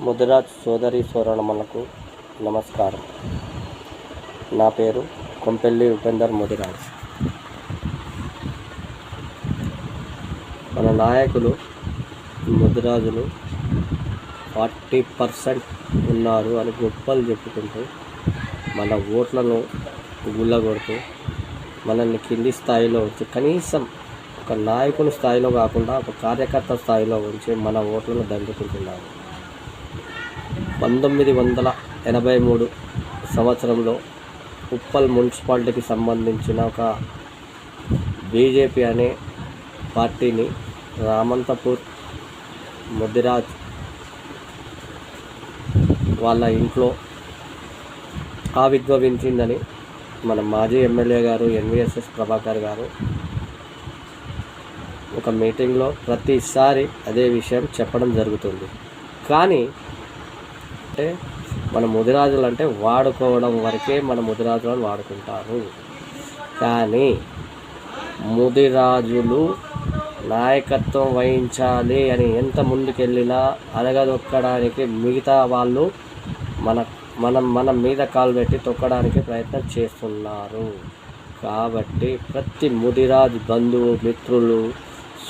ముదిరాజ్ సోదరి సోదరీమణులకు నమస్కారం. నా పేరు కొంపెల్లి ఉపేందర్ ముదిరాజ్. మన నాయకులు ముదిరాజులు 40% ఉన్నారు అని గొప్పలు చెప్పుకుంటూ మన ఓట్లను గుల్లగొడుతూ మనల్ని కింది స్థాయిలో ఉంచి, కనీసం ఒక నాయకుని స్థాయిలో కాకుండా ఒక కార్యకర్త స్థాయిలో ఉంచి మన ఓట్లను దండుకుంటున్నారు. 1983 సంవత్సరంలో ఉప్పల్ మున్సిపాలిటీకి సంబంధించిన ఒక బీజేపీ అనే పార్టీని రామంతపూర్ ముదిరాజ్ వాళ్ళ ఇంట్లో ఆవిర్భవించిందని మన మాజీ ఎమ్మెల్యే గారు ఎన్విఎస్ఎస్ ప్రభాకర్ గారు ఒక మీటింగ్లో ప్రతిసారి అదే విషయం చెప్పడం జరుగుతుంది. కానీ అంటే మన ముదిరాజులు అంటే వాడుకోవడం వరకే మన ముదిరాజులను వాడుకుంటారు. కానీ ముదిరాజులు నాయకత్వం వహించాలి అని ఎంత ముందుకెళ్ళినా అడగదొక్కడానికి మిగతా వాళ్ళు మన మీద కాలు పెట్టి తొక్కడానికి ప్రయత్నం చేస్తున్నారు. కాబట్టి ప్రతి ముదిరాజ్ బంధువు, మిత్రులు,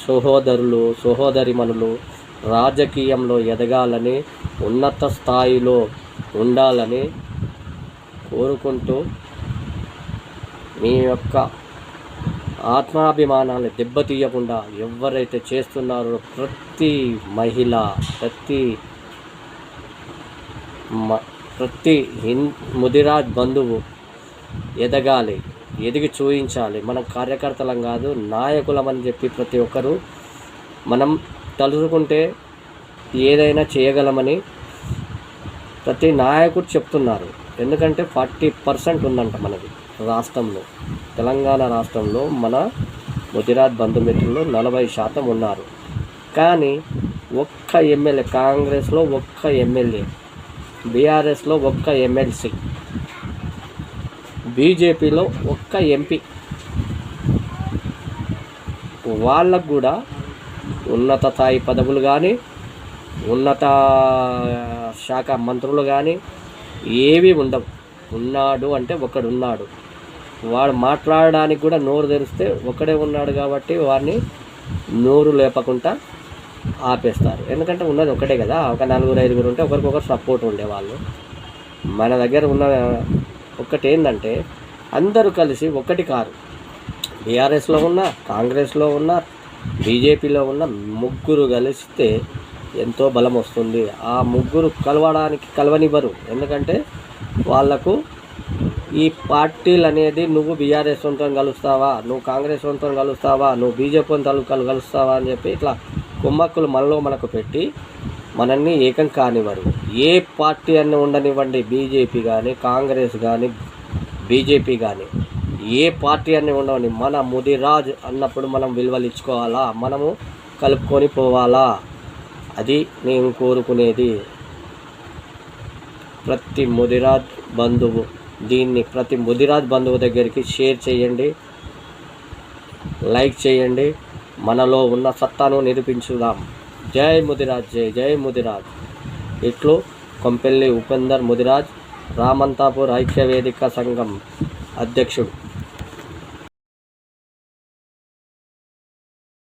సహోదరులు, సహోదరిమణులు రాజకీయంలో ఎదగాలని, ఉన్నత స్థాయిలో ఉండాలని కోరుకుంటూ మీ యొక్క ఆత్మాభిమానాన్ని దెబ్బతీయకుండా ఎవరైతే చేస్తున్నారో ప్రతి మహిళ, ప్రతి ముదిరాజ్ బంధువు ఎదగాలి, ఎదిగి చూయించాలి. మనం కార్యకర్తలం కాదు, నాయకులమని చెప్పి ప్రతి ఒక్కరూ మనం తలుచుకుంటే ఏదైనా చేయగలమని ప్రతి నాయకుడు చెప్తున్నారు. ఎందుకంటే 40% ఉందంట మనది రాష్ట్రంలో. తెలంగాణ రాష్ట్రంలో మన ముదిరాజ్ బంధుమిత్రులు 40% ఉన్నారు. కానీ ఒక్క ఎమ్మెల్యే, కాంగ్రెస్లో ఒక్క ఎమ్మెల్యే, బీఆర్ఎస్లో ఒక్క ఎమ్మెల్సీ, బీజేపీలో ఒక్క ఎంపీ, వాళ్ళకు కూడా ఉన్నత స్థాయి పదవులు కానీ, ఉన్నత శాఖ మంత్రులు కానీ ఏవి ఉండవు. ఉన్నాడు అంటే ఒకడున్నాడు, వాడు మాట్లాడడానికి కూడా నోరు తెరిస్తే ఒకడే ఉన్నాడు కాబట్టి వాడిని నోరు లేపకుండా ఆపేస్తారు. ఎందుకంటే ఉన్నది ఒకటే కదా, ఒక 4-5 ఉంటే ఒకరికొకరు సపోర్ట్ ఉండేవాళ్ళు. మన దగ్గర ఉన్న ఒక్కటి ఏంటంటే అందరూ కలిసి ఒకటి కారు. బీఆర్ఎస్లో ఉన్న, కాంగ్రెస్లో ఉన్న, బీజేపీలో ఉన్న ముగ్గురు కలిస్తే ఎంతో బలం వస్తుంది. ఆ ముగ్గురు కలవనివ్వరు. ఎందుకంటే వాళ్లకు ఈ పార్టీలు అనేది, నువ్వు బీఆర్ఎస్ వంతో కలుస్తావా, నువ్వు కాంగ్రెస్ వంతో కలుస్తావా, నువ్వు బీజేపీ వంతో కలుస్తావా అని చెప్పి ఇట్లా కుమ్మక్కులు మనకు పెట్టి మనల్ని ఏకం కానివ్వరు. ఏ పార్టీ అన్నీ ఉండనివ్వండి, బీజేపీ కానీ, కాంగ్రెస్ కానీ, బీజేపీ కానీ, ఏ పార్టీ అన్నీ ఉండవని, మన ముదిరాజ్ అన్నప్పుడు మనం విలువలు ఇచ్చుకోవాలా, మనము కలుపుకొని పోవాలా. అది నేను కోరుకునేది. ప్రతి ముదిరాజ్ బంధువు దీన్ని ప్రతి ముదిరాజ్ బంధువు దగ్గరికి షేర్ చేయండి, లైక్ చేయండి. మనలో ఉన్న సత్తాను నిరూపించుదాం. జై ముదిరాజ్, జై జై ముదిరాజ్. ఇట్లు కొంపెల్లి ఉపేందర్ ముదిరాజ్, రామంతాపూర్ ఐక్యవేదిక సంఘం అధ్యక్షుడు.